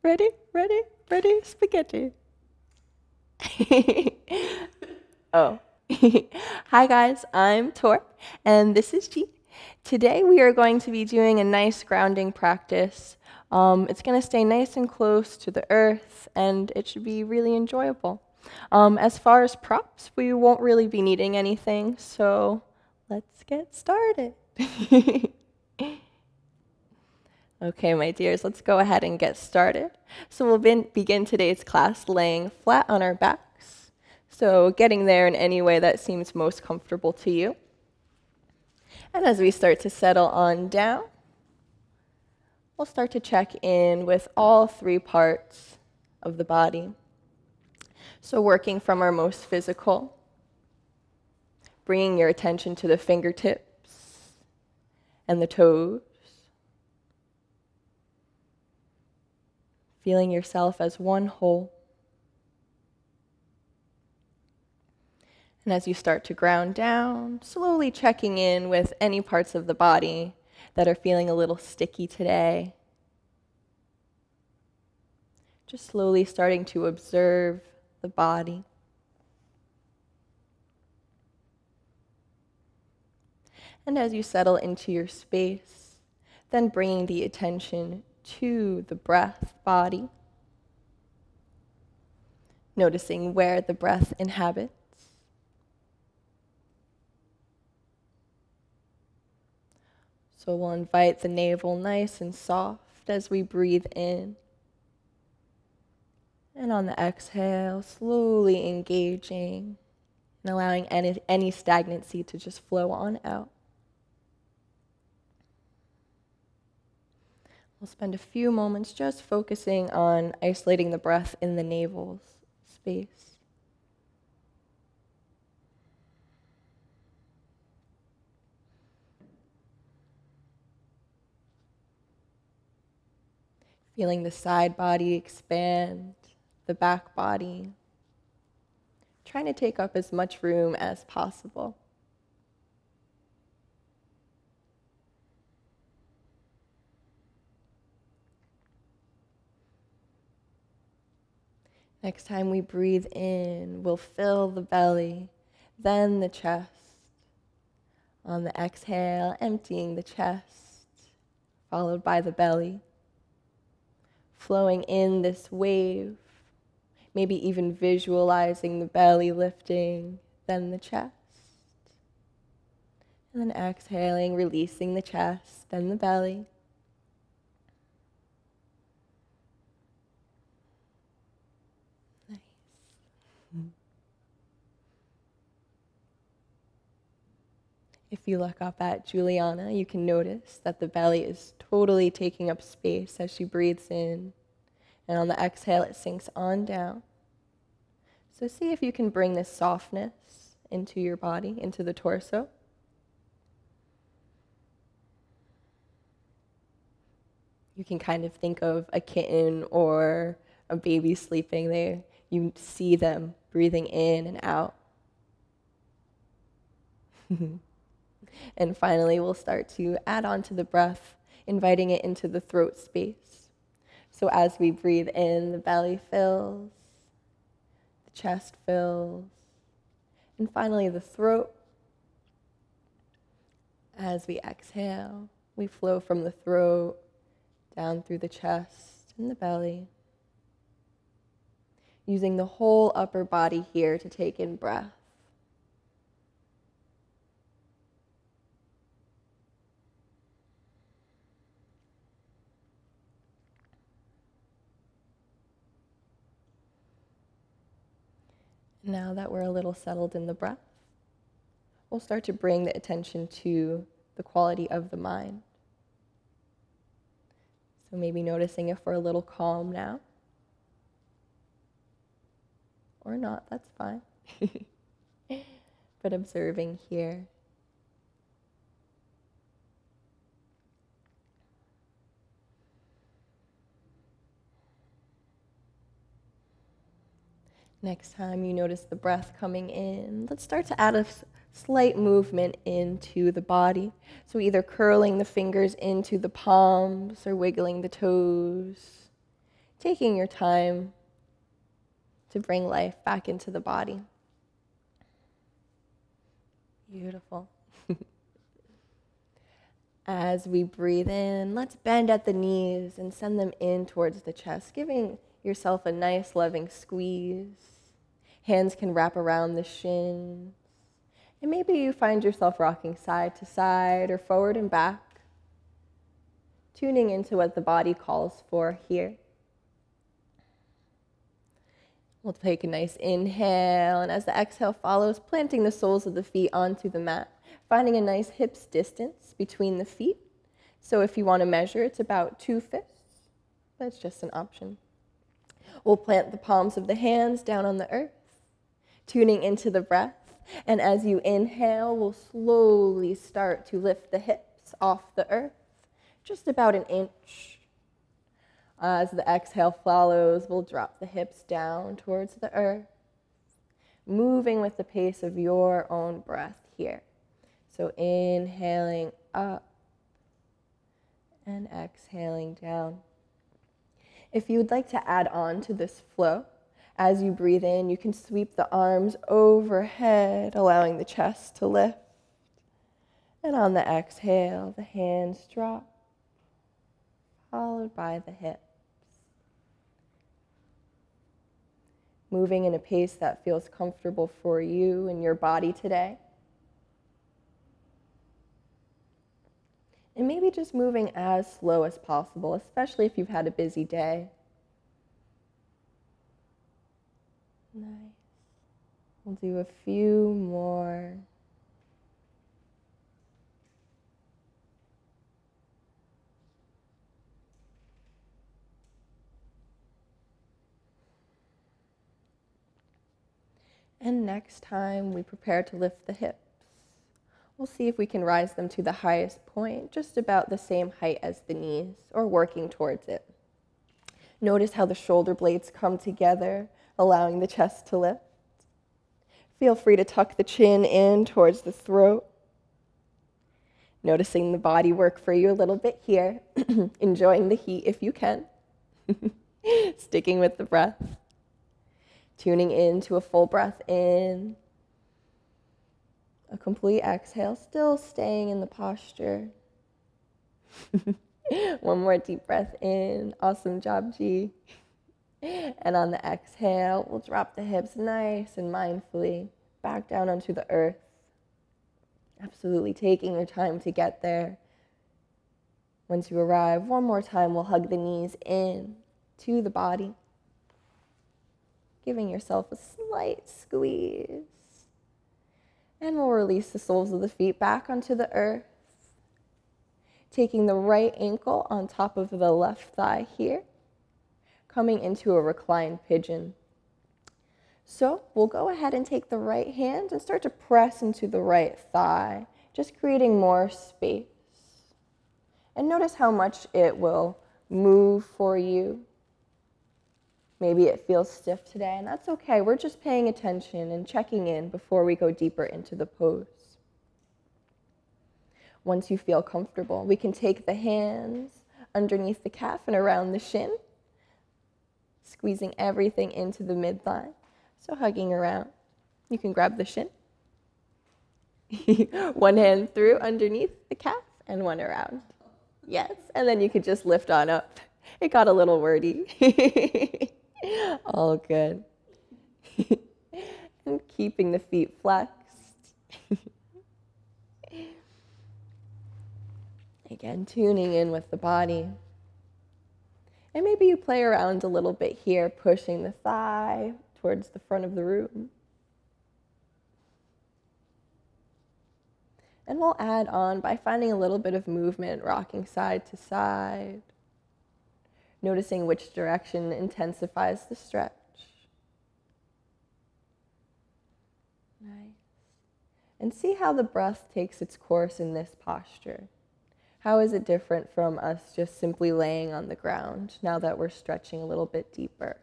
Ready, ready, ready, spaghetti. Oh. Hi guys, I'm Tor, and this is G. Today we are going to be doing a nice grounding practice. It's going to stay nice and close to the earth, and it should be really enjoyable. As far as props, we won't really be needing anything, so let's get started. Okay, my dears, let's go ahead and get started. So we'll begin today's class laying flat on our backs. So getting there in any way that seems most comfortable to you. And as we start to settle on down, we'll start to check in with all three parts of the body. So working from our most physical, bringing your attention to the fingertips and the toes, feeling yourself as one whole. And as you start to ground down, slowly checking in with any parts of the body that are feeling a little sticky today. Just slowly starting to observe the body. And as you settle into your space, then bringing the attention to the breath body, noticing where the breath inhabits. So we'll invite the navel nice and soft as we breathe in. And on the exhale, slowly engaging and allowing any stagnancy to just flow on out. We'll spend a few moments just focusing on isolating the breath in the navel's space. Feeling the side body expand, the back body, trying to take up as much room as possible. Next time we breathe in, we'll fill the belly, then the chest. On the exhale, emptying the chest, followed by the belly. Flowing in this wave, maybe even visualizing the belly lifting, then the chest. And then exhaling, releasing the chest, then the belly. Nice. If you look up at Giuliana, you can notice that the belly is totally taking up space as she breathes in. And on the exhale, it sinks on down. So see if you can bring this softness into your body, into the torso. You can kind of think of a kitten or a baby sleeping there. You see them breathing in and out. And finally, we'll start to add on to the breath, inviting it into the throat space. So as we breathe in, the belly fills, the chest fills, and finally the throat. As we exhale, we flow from the throat down through the chest and the belly, using the whole upper body here to take in breath. Now that we're a little settled in the breath, we'll start to bring the attention to the quality of the mind. So maybe noticing if we're a little calm now. Or not, that's fine. But observing here. Next time you notice the breath coming in, let's start to add a slight movement into the body. So either curling the fingers into the palms or wiggling the toes, taking your time to bring life back into the body. Beautiful. As we breathe in, let's bend at the knees and send them in towards the chest, giving yourself a nice loving squeeze. Hands can wrap around the shins. And maybe you find yourself rocking side to side or forward and back, tuning into what the body calls for here. We'll take a nice inhale, and as the exhale follows, planting the soles of the feet onto the mat, finding a nice hips distance between the feet. So if you want to measure, it's about 2 fists. That's just an option. We'll plant the palms of the hands down on the earth, tuning into the breath. And as you inhale, we'll slowly start to lift the hips off the earth, just about 1 inch. As the exhale follows, we'll drop the hips down towards the earth, moving with the pace of your own breath here. So inhaling up and exhaling down. If you would like to add on to this flow, as you breathe in, you can sweep the arms overhead, allowing the chest to lift. And on the exhale, the hands drop, followed by the hips. Moving in a pace that feels comfortable for you and your body today. And maybe just moving as slow as possible, especially if you've had a busy day. Nice. We'll do a few more. And next time we prepare to lift the hips, we'll see if we can rise them to the highest point, just about the same height as the knees, or working towards it. Notice how the shoulder blades come together, allowing the chest to lift. Feel free to tuck the chin in towards the throat. Noticing the body work for you a little bit here, enjoying the heat if you can. Sticking with the breath. Tuning into a full breath in. A complete exhale, still staying in the posture. One more deep breath in. Awesome job, G. And on the exhale, we'll drop the hips nice and mindfully back down onto the earth. Absolutely taking your time to get there. Once you arrive, one more time, we'll hug the knees in to the body, giving yourself a slight squeeze. And we'll release the soles of the feet back onto the earth, taking the right ankle on top of the left thigh here, coming into a reclined pigeon. So we'll go ahead and take the right hand and start to press into the right thigh, just creating more space. And notice how much it will move for you. Maybe it feels stiff today, and that's okay. We're just paying attention and checking in before we go deeper into the pose. Once you feel comfortable, we can take the hands underneath the calf and around the shin, squeezing everything into the midline. So hugging around. You can grab the shin. One hand through underneath the calf and one around. Yes, and then you could just lift on up. It got a little wordy. All good. And keeping the feet flexed. Again, tuning in with the body. And maybe you play around a little bit here, pushing the thigh towards the front of the room. And we'll add on by finding a little bit of movement, rocking side to side, noticing which direction intensifies the stretch. Nice. And see how the breath takes its course in this posture. How is it different from us just simply laying on the ground now that we're stretching a little bit deeper?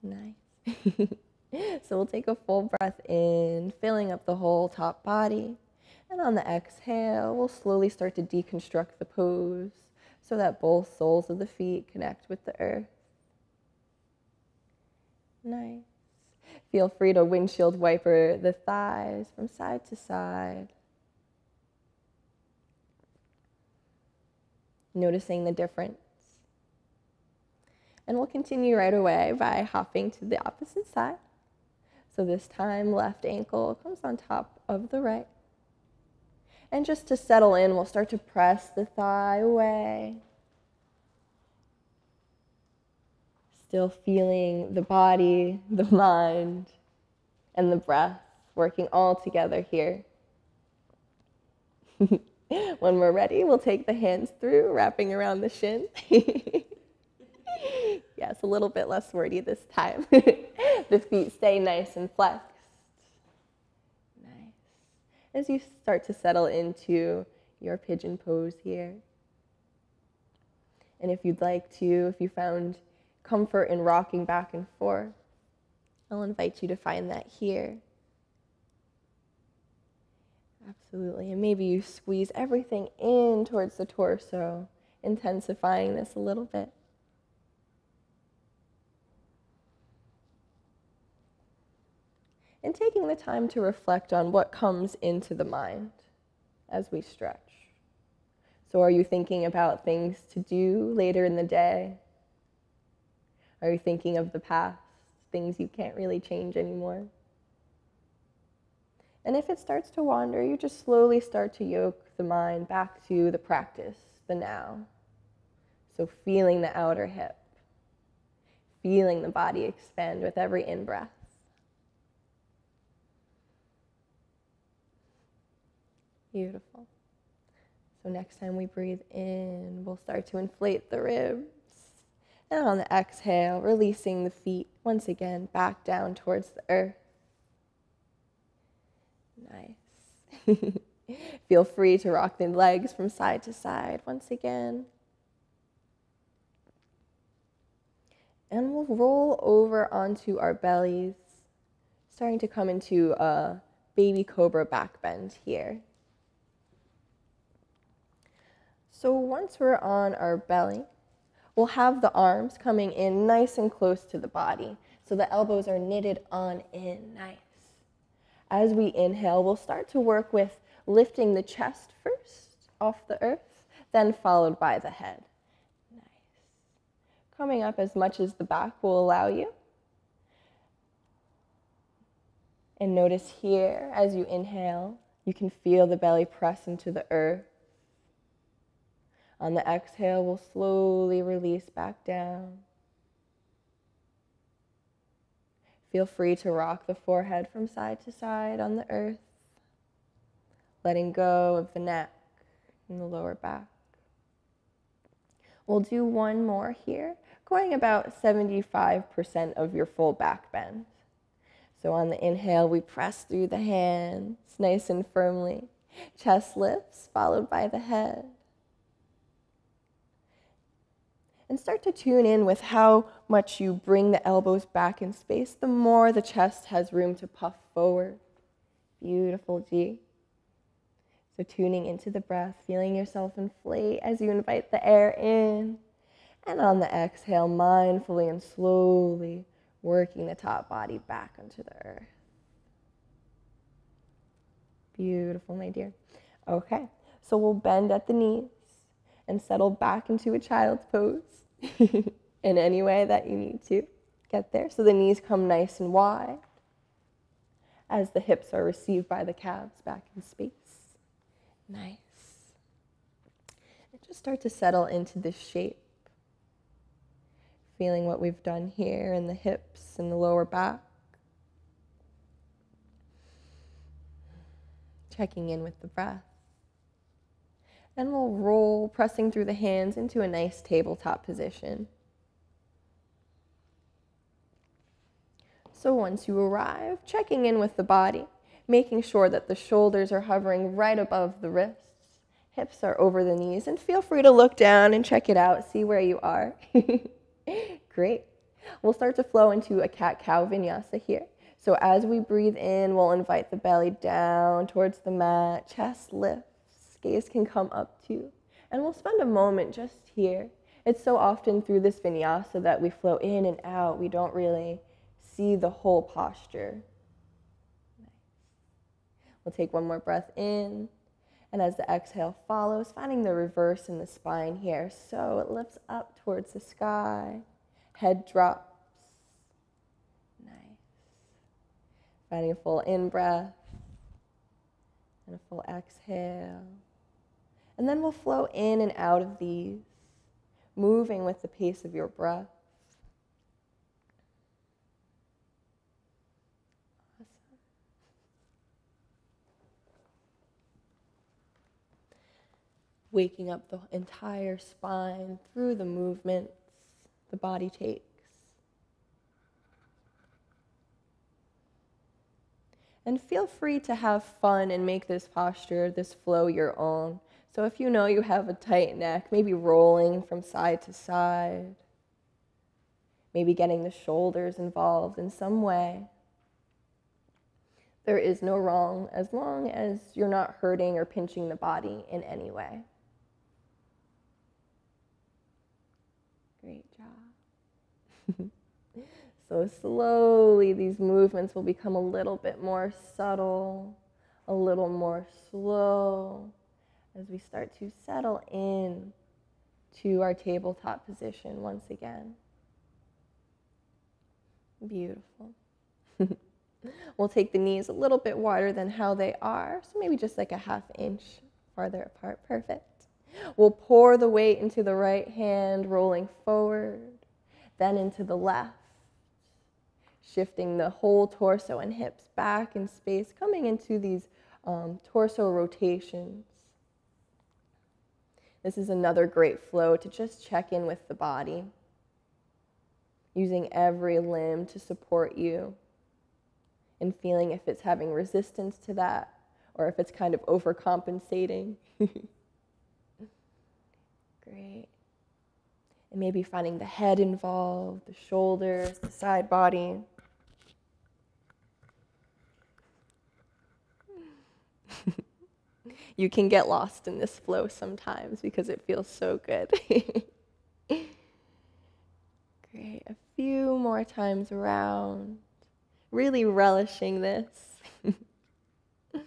Nice. So we'll take a full breath in, filling up the whole top body. And on the exhale, we'll slowly start to deconstruct the pose so that both soles of the feet connect with the earth. Nice. Feel free to windshield wiper the thighs from side to side. Noticing the difference. And we'll continue right away by hopping to the opposite side. So this time, left ankle comes on top of the right. And just to settle in, we'll start to press the thigh away. Still feeling the body, the mind, and the breath working all together here. When we're ready, we'll take the hands through, wrapping around the shin. Yes, a little bit less wordy this time. The feet stay nice and flexed. Nice. As you start to settle into your pigeon pose here. And if you'd like to, if you found comfort in rocking back and forth, I'll invite you to find that here. Absolutely. And maybe you squeeze everything in towards the torso, intensifying this a little bit. And taking the time to reflect on what comes into the mind as we stretch. So are you thinking about things to do later in the day? Are you thinking of the past, things you can't really change anymore? And if it starts to wander, you just slowly start to yoke the mind back to the practice, the now. So feeling the outer hip, feeling the body expand with every in-breath. Beautiful. So next time we breathe in, we'll start to inflate the ribs. And on the exhale, releasing the feet once again back down towards the earth. Nice. Feel free to rock the legs from side to side once again. And we'll roll over onto our bellies, starting to come into a baby cobra back bend here. So once we're on our belly, we'll have the arms coming in nice and close to the body. So the elbows are knitted on in, nice. As we inhale, we'll start to work with lifting the chest first off the earth, then followed by the head. Nice. Coming up as much as the back will allow you. And notice here, as you inhale, you can feel the belly press into the earth. On the exhale, we'll slowly release back down. Feel free to rock the forehead from side to side on the earth, letting go of the neck and the lower back. We'll do one more here, going about 75% of your full back bend. So on the inhale, we press through the hands nice and firmly. Chest lifts, followed by the head. And start to tune in with how much you bring the elbows back in space, the more the chest has room to puff forward. Beautiful, G. So tuning into the breath, feeling yourself inflate as you invite the air in. And on the exhale, mindfully and slowly working the top body back onto the earth. Beautiful, my dear. Okay, so we'll bend at the knees and settle back into a child's pose in any way that you need to get there. So the knees come nice and wide as the hips are received by the calves back in space. Nice. And just start to settle into this shape. Feeling what we've done here in the hips and the lower back. Checking in with the breath. And we'll roll, pressing through the hands into a nice tabletop position. So once you arrive, checking in with the body, making sure that the shoulders are hovering right above the wrists, hips are over the knees, and feel free to look down and check it out, see where you are. Great. We'll start to flow into a cat-cow vinyasa here. So as we breathe in, we'll invite the belly down towards the mat, chest lifts, gaze can come up too. And we'll spend a moment just here. It's so often through this vinyasa that we flow in and out. We don't really see the whole posture. Nice. We'll take one more breath in. And as the exhale follows, finding the reverse in the spine here. So it lifts up towards the sky. Head drops. Nice. Finding a full in-breath and a full exhale. And then we'll flow in and out of these, moving with the pace of your breath. Awesome. Waking up the entire spine through the movements the body takes. And feel free to have fun and make this posture, this flow your own. So if you know you have a tight neck, maybe rolling from side to side, maybe getting the shoulders involved in some way. There is no wrong as long as you're not hurting or pinching the body in any way. Great job. So slowly these movements will become a little bit more subtle, a little more slow as we start to settle in to our tabletop position once again. Beautiful. We'll take the knees a little bit wider than how they are, so maybe just like a ½ inch farther apart. Perfect. We'll pour the weight into the right hand, rolling forward, then into the left. Shifting the whole torso and hips back in space, coming into these torso rotations. This is another great flow to just check in with the body, using every limb to support you and feeling if it's having resistance to that or if it's kind of overcompensating. Great. And maybe finding the head involved, the shoulders, the side body. You can get lost in this flow sometimes because it feels so good. Great. A few more times around. Really relishing this. And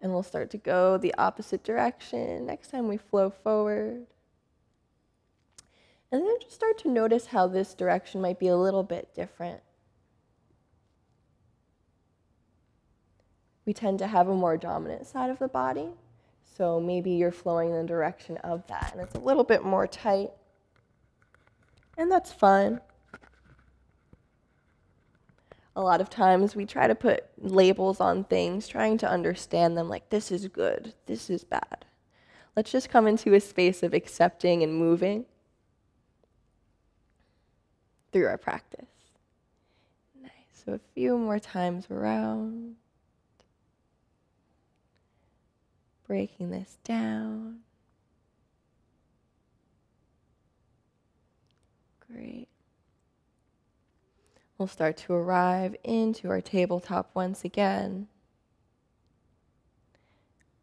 we'll start to go the opposite direction next time we flow forward. And then just start to notice how this direction might be a little bit different. We tend to have a more dominant side of the body, so maybe you're flowing in the direction of that, and it's a little bit more tight, and that's fine. A lot of times we try to put labels on things, trying to understand them like this is good, this is bad. Let's just come into a space of accepting and moving through our practice. Nice. So a few more times around. Breaking this down. Great. We'll start to arrive into our tabletop once again.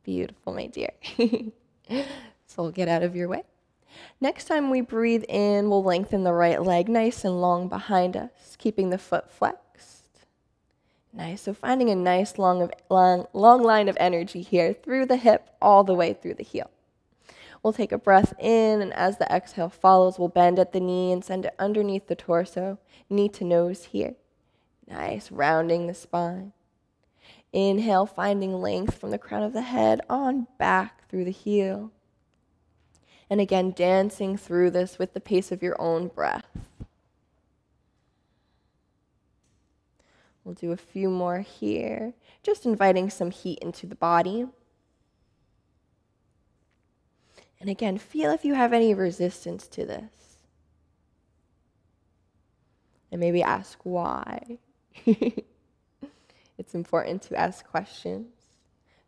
Beautiful, my dear. So we'll get out of your way. Next time we breathe in, we'll lengthen the right leg nice and long behind us, keeping the foot flexed. Nice, so finding a nice long line of energy here through the hip all the way through the heel. We'll take a breath in, and as the exhale follows, we'll bend at the knee and send it underneath the torso, knee to nose here. Nice, rounding the spine. Inhale, finding length from the crown of the head on back through the heel. And again, dancing through this with the pace of your own breath. We'll do a few more here, just inviting some heat into the body. And again, feel if you have any resistance to this. And maybe ask why. It's important to ask questions,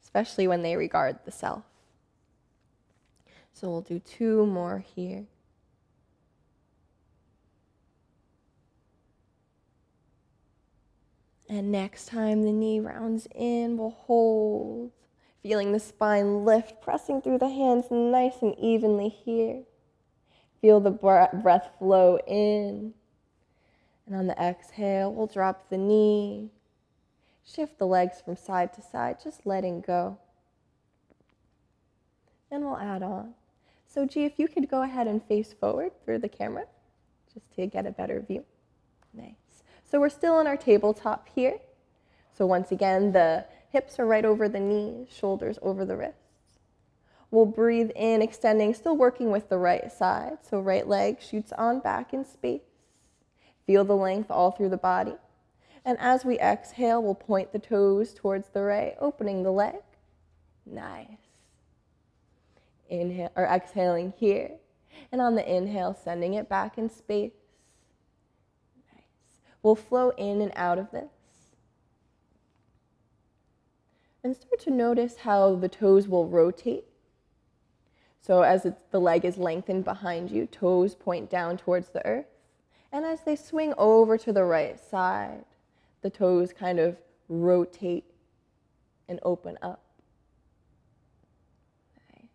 especially when they regard the self. So we'll do 2 more here. And next time the knee rounds in, we'll hold. Feeling the spine lift, pressing through the hands nice and evenly here. Feel the breath flow in. And on the exhale, we'll drop the knee. Shift the legs from side to side, just letting go. And we'll add on. So G, if you could go ahead and face forward through the camera, just to get a better view. Nice. So we're still on our tabletop here. So once again, the hips are right over the knees, shoulders over the wrists. We'll breathe in, extending, still working with the right side. So right leg shoots on back in space. Feel the length all through the body. And as we exhale, we'll point the toes towards the right, opening the leg. Nice. Inhale, or exhaling here. And on the inhale, sending it back in space. Nice. We'll flow in and out of this. And start to notice how the toes will rotate. So as the leg is lengthened behind you, toes point down towards the earth. And as they swing over to the right side, the toes kind of rotate and open up. Nice.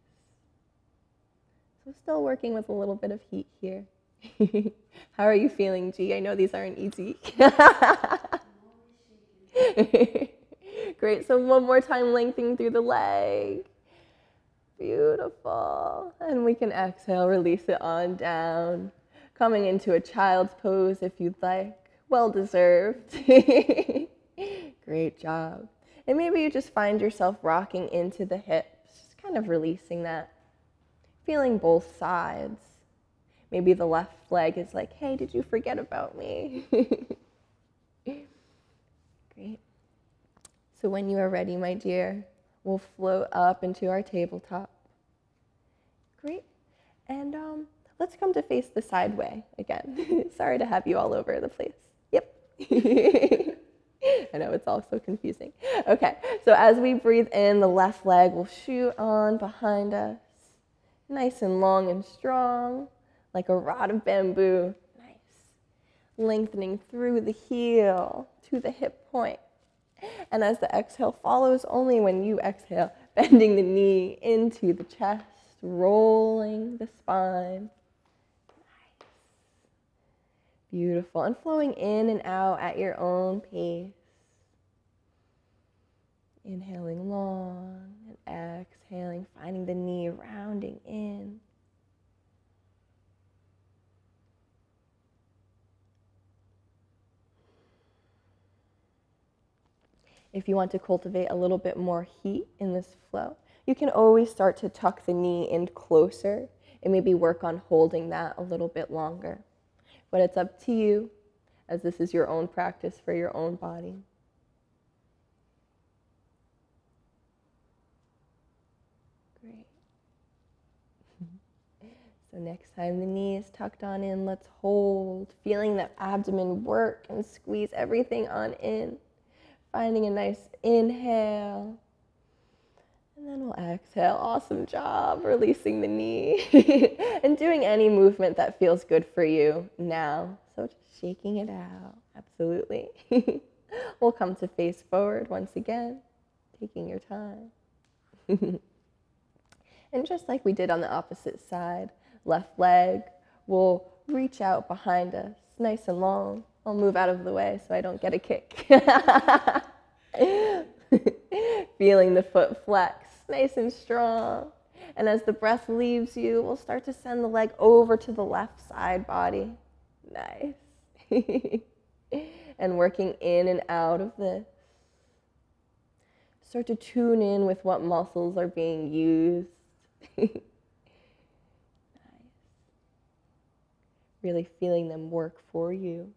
So still working with a little bit of heat here. How are you feeling, G? I know these aren't easy. Great, so one more time, lengthening through the leg. Beautiful. And we can exhale, release it on down. Coming into a child's pose if you'd like. Well deserved. Great job. And maybe you just find yourself rocking into the hips, just kind of releasing that. Feeling both sides. Maybe the left leg is like, hey, did you forget about me? Great. So when you are ready, my dear, we'll float up into our tabletop. Great. And let's come to face the side way again. Sorry to have you all over the place. Yep. I know it's all so confusing. Okay, so as we breathe in, the left leg will shoot on behind us. Nice and long and strong, like a rod of bamboo. Nice. Lengthening through the heel to the hip point. And as the exhale follows, only when you exhale, bending the knee into the chest, rolling the spine. Nice. Beautiful. And flowing in and out at your own pace. Inhaling long and exhaling, finding the knee rounding in. If you want to cultivate a little bit more heat in this flow, you can always start to tuck the knee in closer and maybe work on holding that a little bit longer. But it's up to you, as this is your own practice for your own body. Great. So next time the knee is tucked on in, let's hold, feeling that abdomen work and squeeze everything on in. Finding a nice inhale, and then we'll exhale. Awesome job, releasing the knee, and doing any movement that feels good for you now. So just shaking it out, absolutely. We'll come to face forward once again, taking your time. And just like we did on the opposite side, left leg will reach out behind us, nice and long. I'll move out of the way so I don't get a kick. Feeling the foot flex, nice and strong. And as the breath leaves you, we'll start to send the leg over to the left side body. Nice. And working in and out of this. Start to tune in with what muscles are being used. Nice. Really feeling them work for you.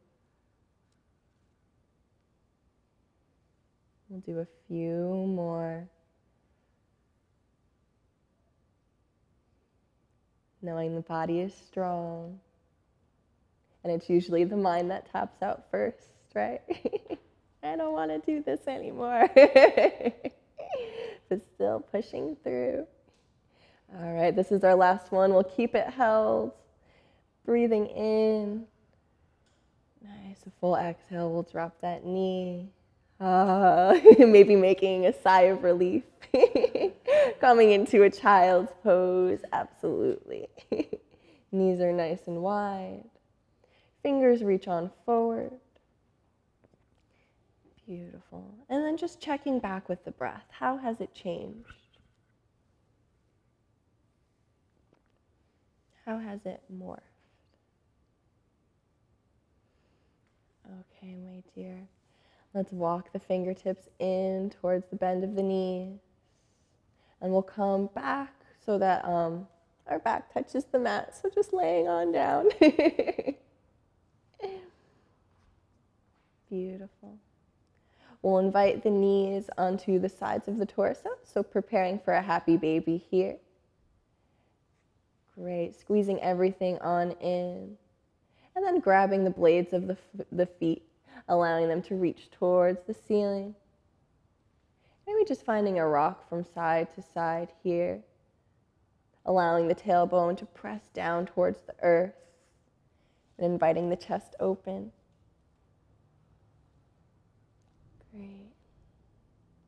We'll do a few more. Knowing the body is strong. And it's usually the mind that taps out first, right? I don't want to do this anymore. But still pushing through. All right, this is our last one. We'll keep it held. Breathing in. Nice, a full exhale. We'll drop that knee. Maybe making a sigh of relief. Coming into a child's pose, absolutely. Knees are nice and wide. Fingers reach on forward. Beautiful. And then just checking back with the breath. How has it changed? How has it morphed? Okay, my dear. Let's walk the fingertips in towards the bend of the knees. And we'll come back so that our back touches the mat. So just laying on down. Beautiful. We'll invite the knees onto the sides of the torso. So preparing for a happy baby here. Great. Squeezing everything on in. And then grabbing the blades of the feet, allowing them to reach towards the ceiling. Maybe just finding a rock from side to side here, allowing the tailbone to press down towards the earth and inviting the chest open. Great.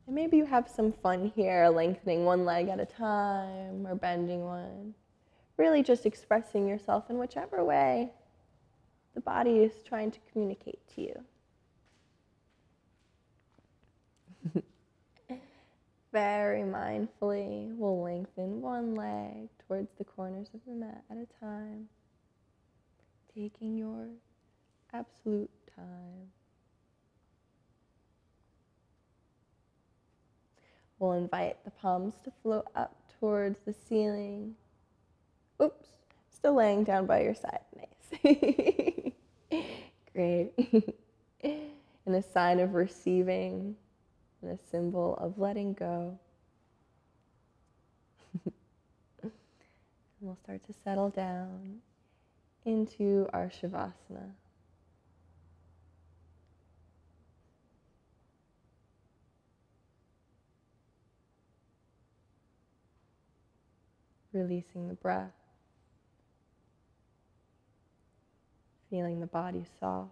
And maybe you have some fun here, lengthening one leg at a time or bending one. Really just expressing yourself in whichever way the body is trying to communicate to you. Very mindfully, we'll lengthen one leg towards the corners of the mat at a time, taking your absolute time. We'll invite the palms to float up towards the ceiling. Oops, still laying down by your side. Nice. Great. And a sign of receiving and a symbol of letting go. And we'll start to settle down into our Shavasana. Releasing the breath. Feeling the body soft.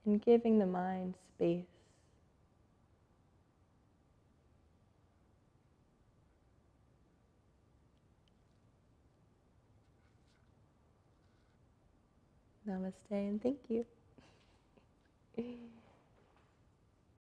And giving the mind space. Namaste and thank you.